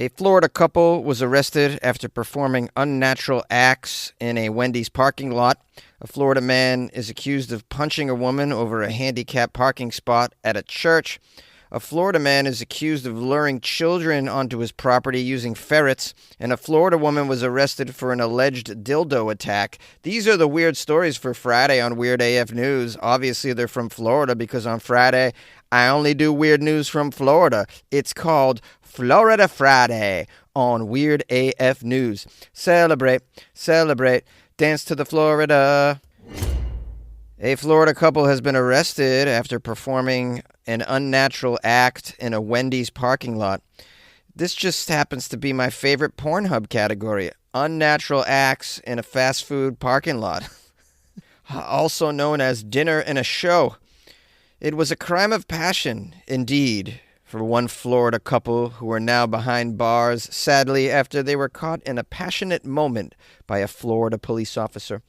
A Florida couple was arrested after performing unnatural acts in a Wendy's parking lot. A Florida man is accused of punching a woman over a handicapped parking spot at a church. A Florida man is accused of luring children onto his property using ferrets, and a Florida woman was arrested for an alleged dildo attack. These are the weird stories for Friday on Weird AF News. Obviously, they're from Florida because on Friday, I only do weird news from Florida. It's called Florida Friday on Weird AF News. Celebrate, celebrate, dance to the Florida. A Florida couple has been arrested after performing an unnatural act in a Wendy's parking lot. This just happens to be my favorite Pornhub category. Unnatural acts in a fast food parking lot. Also known as dinner and a show. It was a crime of passion, indeed, for one Florida couple who are now behind bars, sadly, after they were caught in a passionate moment by a Florida police officer.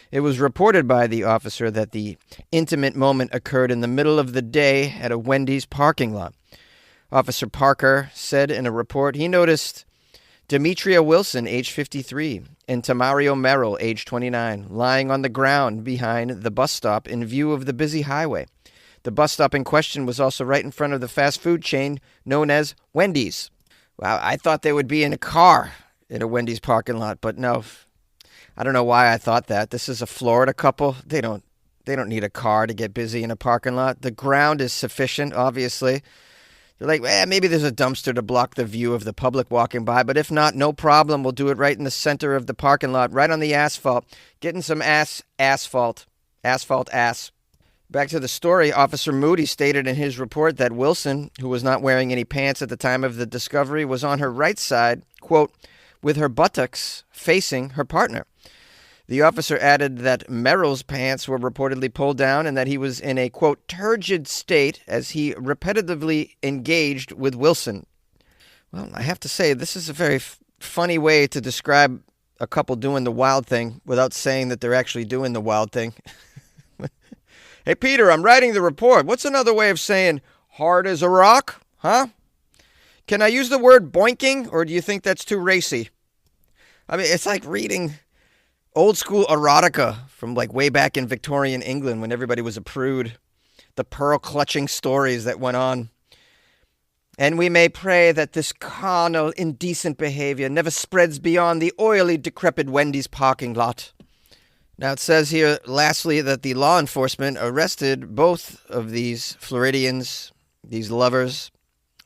It was reported by the officer that the intimate moment occurred in the middle of the day at a Wendy's parking lot. Officer Parker said in a report he noticed Demetria Wilson, age 53, and Tamario Merrill, age 29, lying on the ground behind the bus stop in view of the busy highway. The bus stop in question was also right in front of the fast food chain known as Wendy's. Wow, I thought they would be in a car in a Wendy's parking lot, but no. I don't know why I thought that. This is a Florida couple. They don't need a car to get busy in a parking lot. The ground is sufficient, obviously. They're like, maybe there's a dumpster to block the view of the public walking by, but if not, no problem. We'll do it right in the center of the parking lot, right on the asphalt. Getting some asphalt. Asphalt ass. Back to the story, Officer Moody stated in his report that Wilson, who was not wearing any pants at the time of the discovery, was on her right side, quote, with her buttocks facing her partner. The officer added that Merrill's pants were reportedly pulled down and that he was in a, quote, turgid state as he repetitively engaged with Wilson. Well, I have to say, this is a very funny way to describe a couple doing the wild thing without saying that they're actually doing the wild thing. Hey, Peter, I'm writing the report. What's another way of saying hard as a rock? Huh? Can I use the word boinking, or do you think that's too racy? I mean, it's like reading old school erotica from like way back in Victorian England when everybody was a prude. The pearl clutching stories that went on. And we may pray that this carnal, indecent behavior never spreads beyond the oily, decrepit Wendy's parking lot. Now, it says here, lastly, that the law enforcement arrested both of these Floridians, these lovers,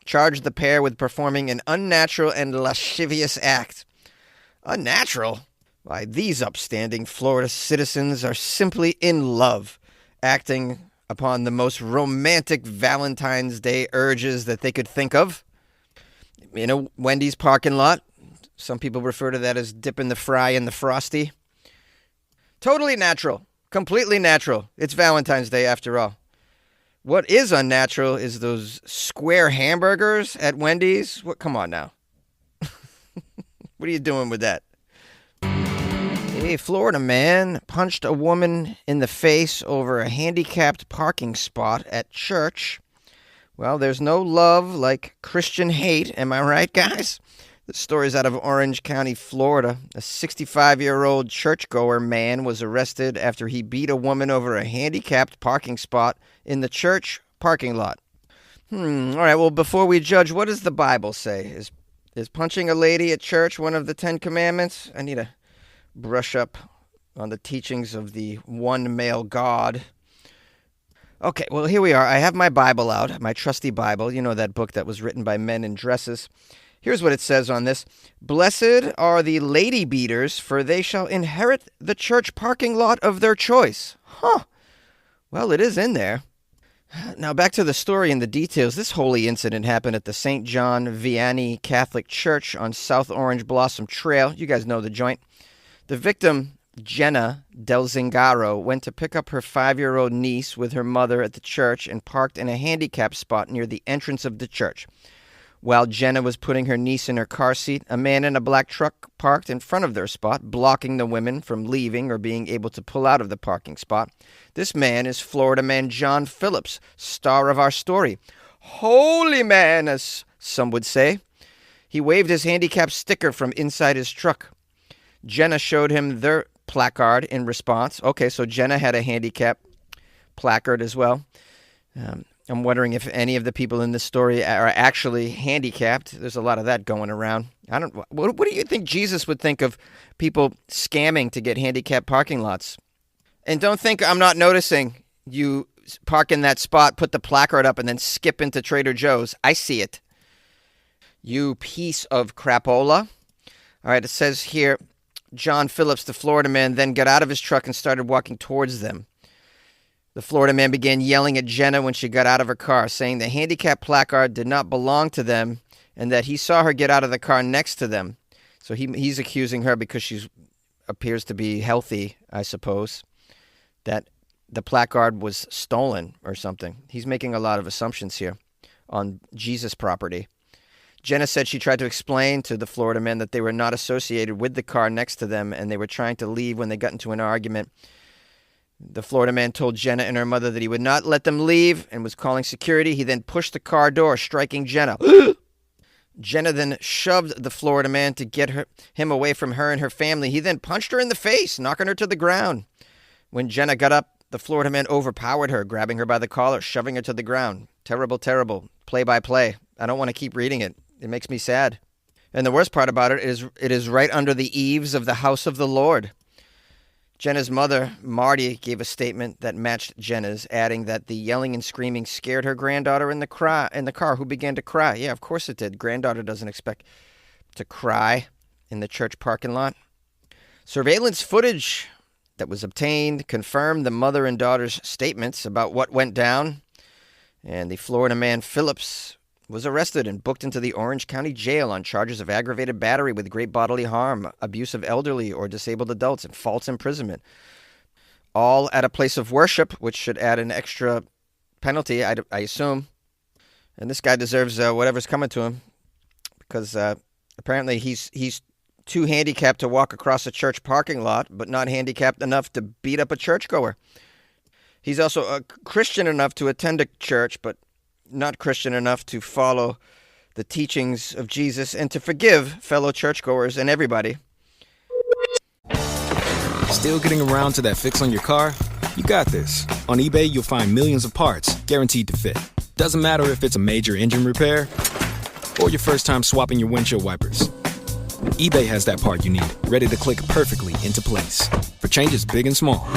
charged the pair with performing an unnatural and lascivious act. Unnatural? Why, these upstanding Florida citizens are simply in love, acting upon the most romantic Valentine's Day urges that they could think of. In a Wendy's parking lot. Some people refer to that as dipping the fry in the Frosty. Totally natural. Completely natural. It's Valentine's Day after all. What is unnatural is those square hamburgers at Wendy's. What? Come on now. What are you doing with that? A Florida man punched a woman in the face over a handicapped parking spot at church. Well, there's no love like Christian hate. Am I right, guys? The story's out of Orange County, Florida. A 65-year-old churchgoer man was arrested after he beat a woman over a handicapped parking spot in the church parking lot. All right, well, before we judge, what does the Bible say? Is punching a lady at church one of the 10 Commandments? I need to brush up on the teachings of the one male God. Okay, well, here we are. I have my Bible out, my trusty Bible. You know, that book that was written by men in dresses. Here's what it says on this. Blessed are the lady beaters, for they shall inherit the church parking lot of their choice. Huh. Well, it is in there. Now, back to the story and the details. This holy incident happened at the St. John Vianney Catholic Church on South Orange Blossom Trail. You guys know the joint. The victim, Jenna Del Zingaro, went to pick up her 5-year-old niece with her mother at the church and parked in a handicapped spot near the entrance of the church. While Jenna was putting her niece in her car seat, a man in a black truck parked in front of their spot, blocking the women from leaving or being able to pull out of the parking spot. This man is Florida man John Phillips, star of our story. Holy man, as some would say. He waved his handicap sticker from inside his truck. Jenna showed him their placard in response. Okay, so Jenna had a handicap placard as well. I'm wondering if any of the people in this story are actually handicapped. There's a lot of that going around. What do you think Jesus would think of people scamming to get handicapped parking lots? And don't think I'm not noticing you park in that spot, put the placard up, and then skip into Trader Joe's. I see it. You piece of crapola. All right, it says here, John Phillips, the Florida man, then got out of his truck and started walking towards them. The Florida man began yelling at Jenna when she got out of her car, saying the handicap placard did not belong to them and that he saw her get out of the car next to them. So he's accusing her because she appears to be healthy, I suppose, that the placard was stolen or something. He's making a lot of assumptions here on Jesus' property. Jenna said she tried to explain to the Florida man that they were not associated with the car next to them and they were trying to leave when they got into an argument. The Florida man told Jenna and her mother that he would not let them leave and was calling security. He then pushed the car door, striking Jenna. Jenna then shoved the Florida man to get him away from her and her family. He then punched her in the face, knocking her to the ground. When Jenna got up, the Florida man overpowered her, grabbing her by the collar, shoving her to the ground. Terrible, terrible. Play by play. I don't want to keep reading it. It makes me sad. And the worst part about it is right under the eaves of the house of the Lord. Jenna's mother, Marty, gave a statement that matched Jenna's, adding that the yelling and screaming scared her granddaughter in the car, who began to cry. Yeah, of course it did. Granddaughter doesn't expect to cry in the church parking lot. Surveillance footage that was obtained confirmed the mother and daughter's statements about what went down. And the Florida man, Phillips, was arrested and booked into the Orange County Jail on charges of aggravated battery with great bodily harm, abuse of elderly or disabled adults, and false imprisonment. All at a place of worship, which should add an extra penalty, I assume. And this guy deserves whatever's coming to him because apparently he's too handicapped to walk across a church parking lot, but not handicapped enough to beat up a churchgoer. He's also a Christian enough to attend a church, but not Christian enough to follow the teachings of Jesus and to forgive fellow churchgoers and everybody. Still getting around to that fix on your car? You got this. On eBay, you'll find millions of parts guaranteed to fit. Doesn't matter if it's a major engine repair or your first time swapping your windshield wipers. eBay has that part you need, ready to click perfectly into place for changes big and small.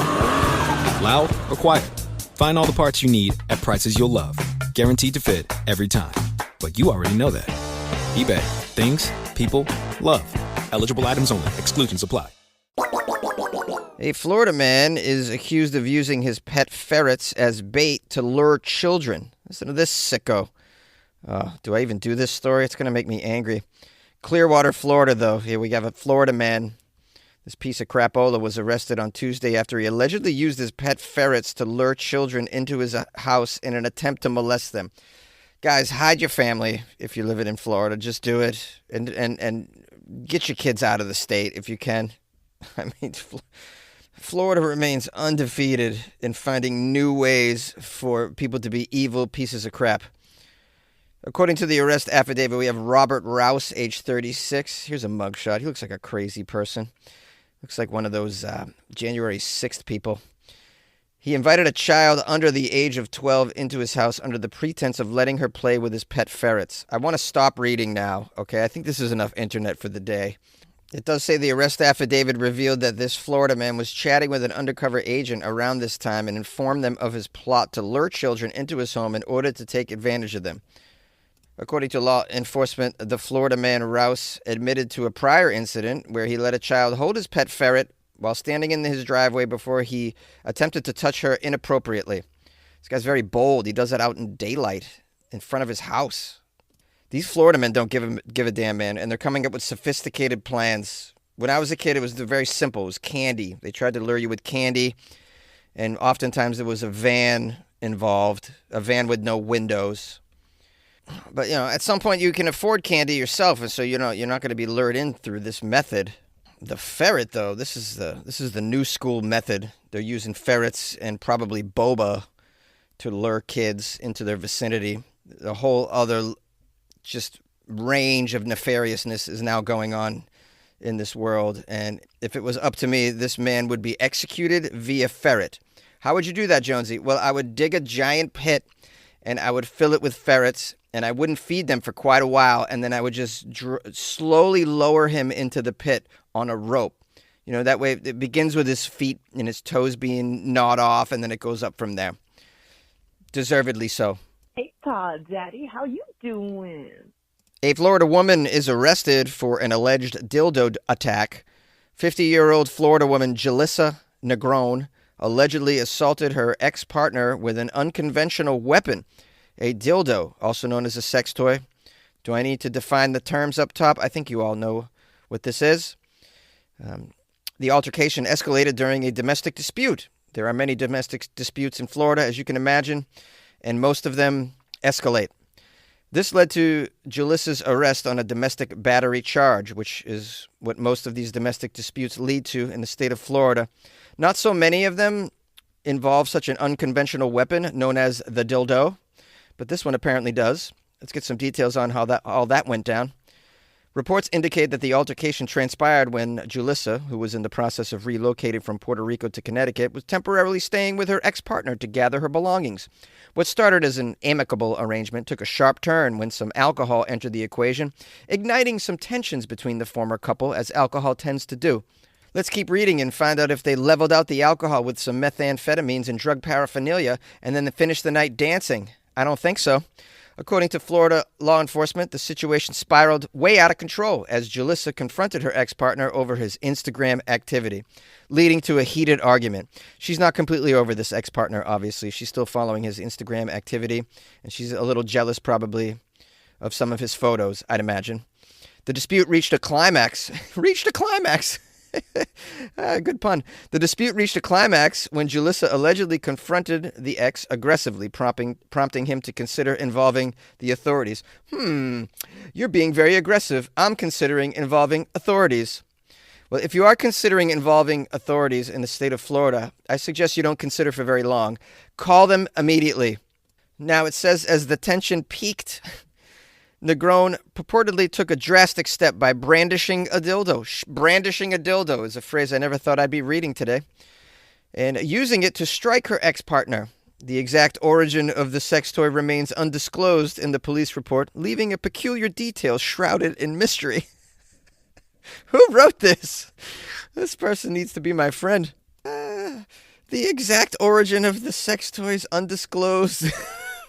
Loud or quiet, find all the parts you need at prices you'll love. Guaranteed to fit every time. But you already know that. eBay. Things, people, love. Eligible items only. Exclusions apply. A Florida man is accused of using his pet ferrets as bait to lure children. Listen to this sicko. Do I even do this story? It's going to make me angry. Clearwater, Florida, though. Here we have a Florida man. This piece of crapola was arrested on Tuesday after he allegedly used his pet ferrets to lure children into his house in an attempt to molest them. Guys, hide your family if you're living in Florida. Just do it and get your kids out of the state if you can. I mean, Florida remains undefeated in finding new ways for people to be evil pieces of crap. According to the arrest affidavit, we have Robert Rouse, age 36. Here's a mugshot. He looks like a crazy person. Looks like one of those January 6th people. He invited a child under the age of 12 into his house under the pretense of letting her play with his pet ferrets. I want to stop reading now, okay? I think this is enough internet for the day. It does say the arrest affidavit revealed that this Florida man was chatting with an undercover agent around this time and informed them of his plot to lure children into his home in order to take advantage of them. According to law enforcement, the Florida man Rouse admitted to a prior incident where he let a child hold his pet ferret while standing in his driveway before he attempted to touch her inappropriately. This guy's very bold. He does it out in daylight in front of his house. These Florida men don't give a damn, man, and they're coming up with sophisticated plans. When I was a kid, it was very simple. It was candy. They tried to lure you with candy, and oftentimes there was a van involved, a van with no windows. But, you know, at some point you can afford candy yourself, and so, you know, you're not going to be lured in through this method. The ferret, though, this is the new school method. They're using ferrets and probably boba to lure kids into their vicinity. A whole other just range of nefariousness is now going on in this world. And if it was up to me, this man would be executed via ferret. How would you do that, Jonesy? Well, I would dig a giant pit and I would fill it with ferrets, and I wouldn't feed them for quite a while, and then I would just slowly lower him into the pit on a rope. You know, that way it begins with his feet and his toes being gnawed off, and then it goes up from there. Deservedly so. Hey, Todd, Daddy, how you doing? A Florida woman is arrested for an alleged dildo attack. 50-year-old Florida woman Julissa Negron allegedly assaulted her ex-partner with an unconventional weapon, a dildo, also known as a sex toy. Do I need to define the terms up top? I think you all know what this is. The altercation escalated during a domestic dispute. There are many domestic disputes in Florida, as you can imagine, and most of them escalate. This led to Julissa's arrest on a domestic battery charge, which is what most of these domestic disputes lead to in the state of Florida. Not so many of them involve such an unconventional weapon known as the dildo, but this one apparently does. Let's get some details on how all that went down. Reports indicate that the altercation transpired when Julissa, who was in the process of relocating from Puerto Rico to Connecticut, was temporarily staying with her ex-partner to gather her belongings. What started as an amicable arrangement took a sharp turn when some alcohol entered the equation, igniting some tensions between the former couple, as alcohol tends to do. Let's keep reading and find out if they leveled out the alcohol with some methamphetamines and drug paraphernalia and then finished the night dancing. I don't think so. According to Florida law enforcement, the situation spiraled way out of control as Julissa confronted her ex-partner over his Instagram activity, leading to a heated argument. She's not completely over this ex-partner, obviously. She's still following his Instagram activity, and she's a little jealous probably of some of his photos, I'd imagine. The dispute reached a climax. Good pun. The dispute reached a climax when Julissa allegedly confronted the ex aggressively, prompting him to consider involving the authorities. You're being very aggressive. I'm considering involving authorities. Well, if you are considering involving authorities in the state of Florida, I suggest you don't consider for very long. Call them immediately. Now, it says as the tension peaked, Negron purportedly took a drastic step by brandishing a dildo. Brandishing a dildo is a phrase I never thought I'd be reading today. And using it to strike her ex-partner. The exact origin of the sex toy remains undisclosed in the police report, leaving a peculiar detail shrouded in mystery. Who wrote this? This person needs to be my friend. The exact origin of the sex toy is undisclosed.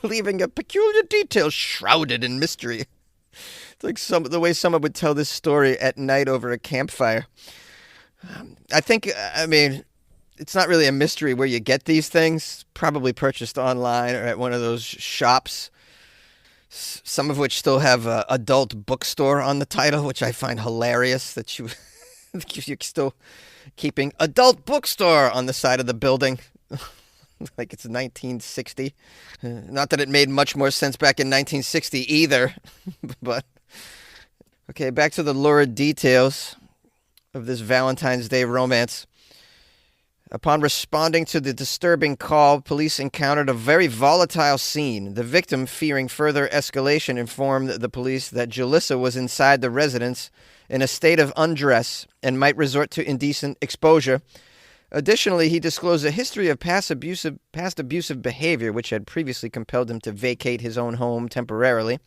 Leaving a peculiar detail shrouded in mystery. It's like the way someone would tell this story at night over a campfire. I mean, it's not really a mystery where you get these things. Probably purchased online or at one of those shops. Some of which still have adult bookstore on the title, which I find hilarious that you're still keeping adult bookstore on the side of the building. Like it's 1960. Not that it made much more sense back in 1960 either. But, okay, back to the lurid details of this Valentine's Day romance. Upon responding to the disturbing call, police encountered a very volatile scene. The victim, fearing further escalation, informed the police that Julissa was inside the residence in a state of undress and might resort to indecent exposure. Additionally, he disclosed a history of past abusive behavior, which had previously compelled him to vacate his own home temporarily.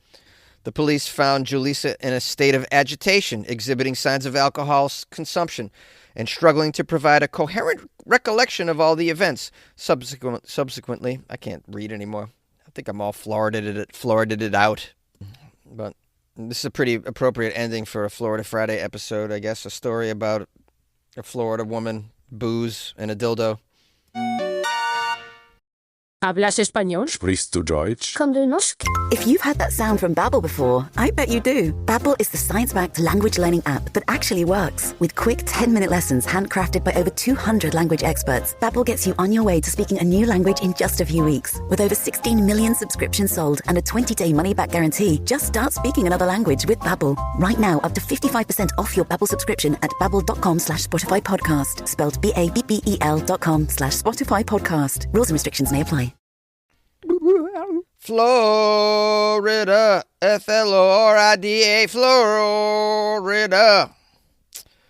The police found Julissa in a state of agitation, exhibiting signs of alcohol consumption, and struggling to provide a coherent recollection of all the events. Subsequently, I can't read anymore. I think I'm all Floridated out. But this is a pretty appropriate ending for a Florida Friday episode, I guess. A story about a Florida woman, booze, and a dildo. ¿Hablas español? Sprichst du Deutsch? If you've heard that sound from Babbel before, I bet you do. Babbel is the science-backed language learning app that actually works. With quick 10-minute lessons handcrafted by over 200 language experts, Babbel gets you on your way to speaking a new language in just a few weeks. With over 16 million subscriptions sold and a 20-day money-back guarantee, just start speaking another language with Babbel. Right now, up to 55% off your Babbel subscription at babbel.com/Spotify podcast. Spelled BABBEL.com/Spotify podcast. Rules and restrictions may apply. Florida, Florida, Florida.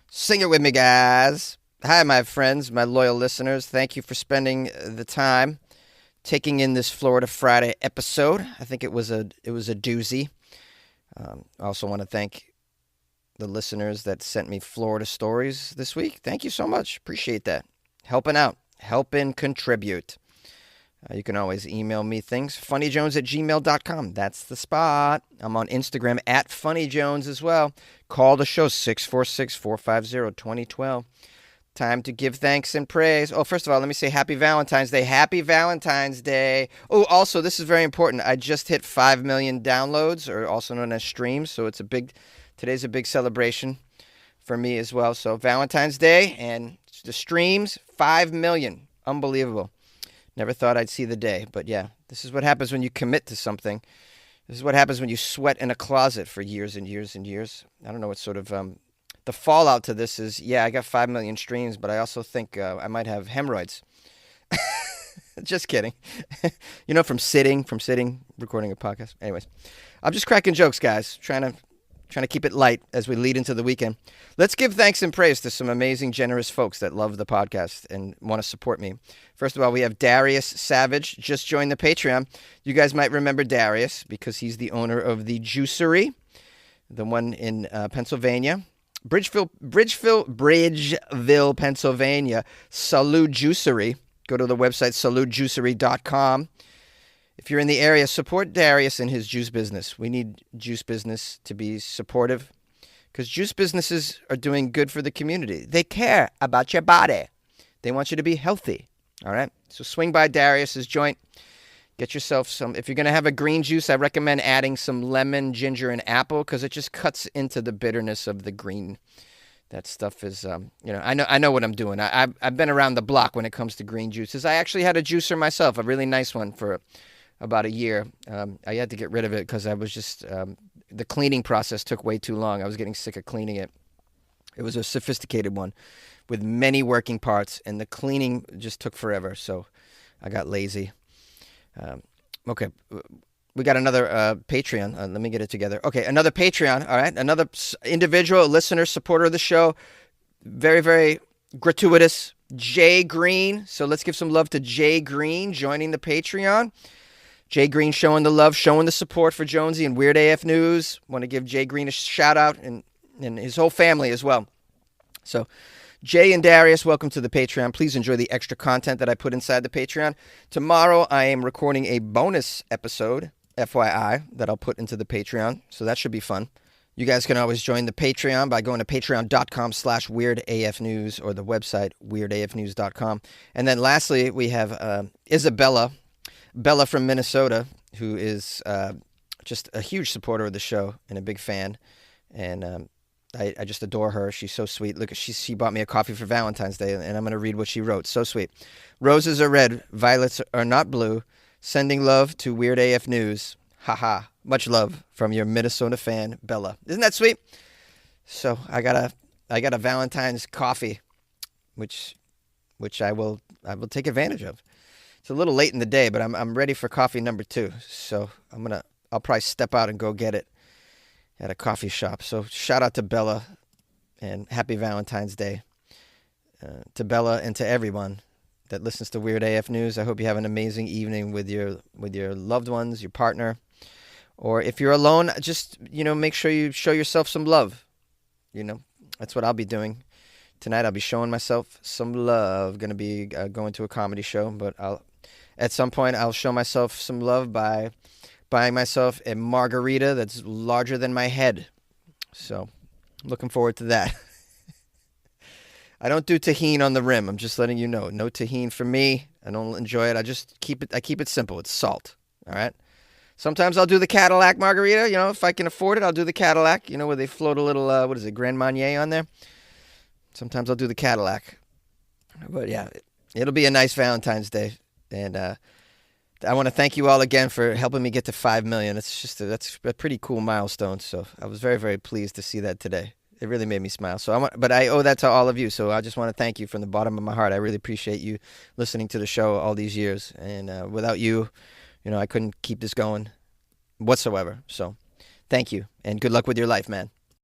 Sing it with me, guys. Hi, my friends, my loyal listeners. Thank you for spending the time taking in this Florida Friday episode. I think it was a doozy. I also want to thank the listeners that sent me Florida stories this week. Thank you so much. Appreciate that. Helping out. Helping contribute. You can always email me things. funnyjones@gmail.com. That's the spot. I'm on Instagram at funnyjones as well. Call the show 646-450-2012. Time to give thanks and praise. Oh, first of all, let me say Happy Valentine's Day. Happy Valentine's Day. Oh, also, this is very important. I just hit 5 million downloads, or also known as streams. So today's a big celebration for me as well. So Valentine's Day and the streams, 5 million. Unbelievable. Never thought I'd see the day, but yeah, this is what happens when you commit to something. This is what happens when you sweat in a closet for years and years and years. I don't know what sort of, the fallout to this is, yeah, I got 5 million streams, but I also think I might have hemorrhoids. Just kidding. From sitting, recording a podcast. Anyways, I'm just cracking jokes, guys, trying to keep it light as we lead into the weekend. Let's give thanks and praise to some amazing, generous folks that love the podcast and want to support me. First of all, we have Darius Savage, just joined the Patreon. You guys might remember Darius because he's the owner of the Juicery, the one in Pennsylvania. Bridgeville, Pennsylvania. Salud Juicery. Go to the website, saludjuicery.com. If you're in the area, support Darius and his juice business. We need juice business to be supportive because juice businesses are doing good for the community. They care about your body. They want you to be healthy. All right? So swing by Darius's joint. Get yourself some. If you're going to have a green juice, I recommend adding some lemon, ginger, and apple because it just cuts into the bitterness of the green. That stuff is, I know what I'm doing. I've been around the block when it comes to green juices. I actually had a juicer myself, a really nice one for about a year. I had to get rid of it because I was just, the cleaning process took way too long. I was getting sick of cleaning it. It was a sophisticated one with many working parts, and the cleaning just took forever, so I got lazy. Okay, we got another Patreon. Let me get it together. Okay, another Patreon, all right? Another individual, listener, supporter of the show. Very, very gratuitous. Jay Green. So let's give some love to Jay Green joining the Patreon. Jay Green showing the love, showing the support for Jonesy and Weird AF News. Want to give Jay Green a shout out and his whole family as well. So Jay and Darius, welcome to the Patreon. Please enjoy the extra content that I put inside the Patreon. Tomorrow I am recording a bonus episode, FYI, that I'll put into the Patreon. So that should be fun. You guys can always join the Patreon by going to patreon.com/weirdafnews or the website weirdafnews.com. And then lastly, we have Isabella, Bella from Minnesota, who is just a huge supporter of the show and a big fan. And I just adore her. She's so sweet. Look, she bought me a coffee for Valentine's Day, and I'm going to read what she wrote. So sweet. Roses are red, violets are not blue. Sending love to Weird AF News. Haha. Much love from your Minnesota fan, Bella. Isn't that sweet? So I got a Valentine's coffee, which I will take advantage of. It's a little late in the day, but I'm ready for coffee number 2. So I'll probably step out and go get it at a coffee shop. So shout out to Bella and happy Valentine's Day to Bella and to everyone that listens to Weird AF News. I hope you have an amazing evening with your loved ones, your partner, or if you're alone, just make sure you show yourself some love. That's what I'll be doing tonight. I'll be showing myself some love. Going to be going to a comedy show, but at some point I'll show myself some love by buying myself a margarita that's larger than my head. So, looking forward to that. I don't do tahini on the rim. I'm just letting you know. No tahini for me. I don't enjoy it. I keep it simple. It's salt. All right? Sometimes I'll do the Cadillac margarita. If I can afford it, I'll do the Cadillac. Where they float a little, Grand Marnier on there. Sometimes I'll do the Cadillac. But yeah, it'll be a nice Valentine's Day. And I want to thank you all again for helping me get to 5 million. That's a pretty cool milestone. So I was very, very pleased to see that today. It really made me smile. But I owe that to all of you. So I just want to thank you from the bottom of my heart. I really appreciate you listening to the show all these years. And without you, I couldn't keep this going whatsoever. So thank you, and good luck with your life, man.